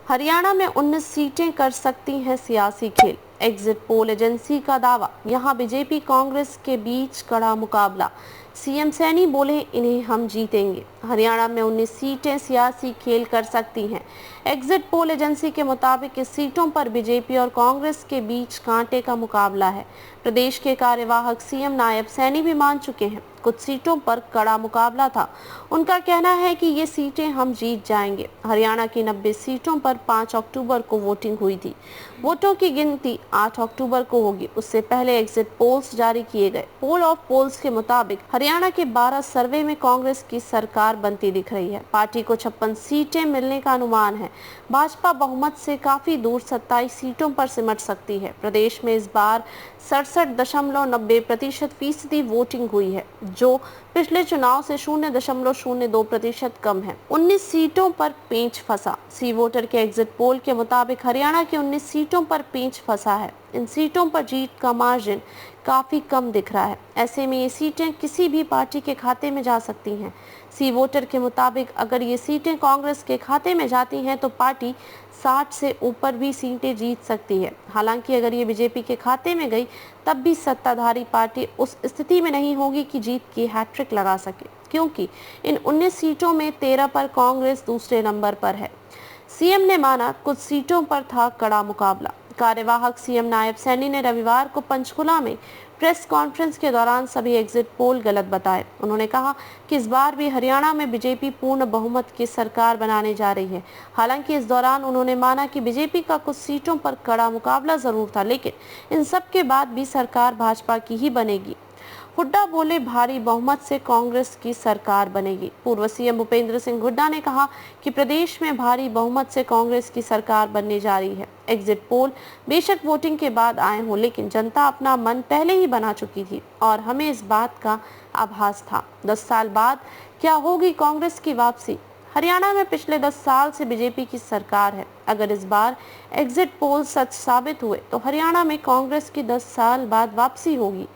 हरियाणा में 19 सीटें कर सकती हैं सियासी खेल। एग्जिट पोल एजेंसी का दावा। यहां बीजेपी कांग्रेस के बीच कड़ा मुकाबला। सीएम सैनी बोले, इन्हें हम जीतेंगे। हरियाणा में 19 सीटें सियासी खेल कर सकती हैं। एग्जिट पोल एजेंसी के मुताबिक इस सीटों पर बीजेपी और कांग्रेस के बीच कांटे का मुकाबला है। प्रदेश के कार्यवाहक सीएम नायब सैनी भी मान चुके हैं, कुछ सीटों पर कड़ा मुकाबला था। उनका कहना है कि ये सीटें हम जीत जाएंगे। हरियाणा की 90 सीटों पर 5 अक्टूबर को वोटिंग हुई थी। वोटों की गिनती 8 अक्टूबर को होगी। उससे पहले एग्जिट पोल्स जारी किए गए। पोल ऑफ पोल्स के मुताबिक हरियाणा के 12 सर्वे में कांग्रेस की सरकार बनती दिख रही है। पार्टी को 56 सीटें मिलने का अनुमान है। भाजपा बहुमत से काफी दूर 27 सीटों पर सिमट सकती है। प्रदेश में इस बार 67.90% वोटिंग हुई है, जो पिछले चुनाव से 0.02% कम है। 19 सीटों पर पेंच फंसा। सी वोटर के एग्जिट पोल के मुताबिक हरियाणा की 19 सीटों पर पेंच फंसा है। इन सीटों पर जीत का मार्जिन काफी कम दिख रहा है। ऐसे में ये सीटें किसी भी पार्टी के खाते में जा सकती हैं। सी वोटर के मुताबिक अगर ये सीटें कांग्रेस के खाते में जाती हैं तो पार्टी 60 से ऊपर भी सीटें जीत सकती है। हालांकि अगर ये बीजेपी के खाते में गई तब भी सत्ताधारी पार्टी उस स्थिति में नहीं होगी कि जीत की हैट्रिक लगा सके, क्योंकि इन 19 सीटों में 13 पर कांग्रेस दूसरे नंबर पर है। सीएम ने माना, कुछ सीटों पर था कड़ा मुकाबला। कार्यवाहक सीएम नायब सैनी ने रविवार को पंचकुला में प्रेस कॉन्फ्रेंस के दौरान सभी एग्जिट पोल गलत बताए। उन्होंने कहा कि इस बार भी हरियाणा में बीजेपी पूर्ण बहुमत की सरकार बनाने जा रही है। हालांकि इस दौरान उन्होंने माना कि बीजेपी का कुछ सीटों पर कड़ा मुकाबला जरूर था, लेकिन इन सब के बाद भी सरकार भाजपा की ही बनेगी। हुड्डा बोले, भारी बहुमत से कांग्रेस की सरकार बनेगी। पूर्व सीएम भूपेंद्र सिंह हुड्डा ने कहा कि प्रदेश में भारी बहुमत से कांग्रेस की सरकार बनने जा रही है। एग्जिट पोल बेशक वोटिंग के बाद आए हों, लेकिन जनता अपना मन पहले ही बना चुकी थी और हमें इस बात का आभास था। 10 साल बाद क्या होगी कांग्रेस की वापसी। हरियाणा में पिछले 10 साल से बीजेपी की सरकार है। अगर इस बार एग्जिट पोल सच साबित हुए तो हरियाणा में कांग्रेस की 10 साल बाद वापसी होगी।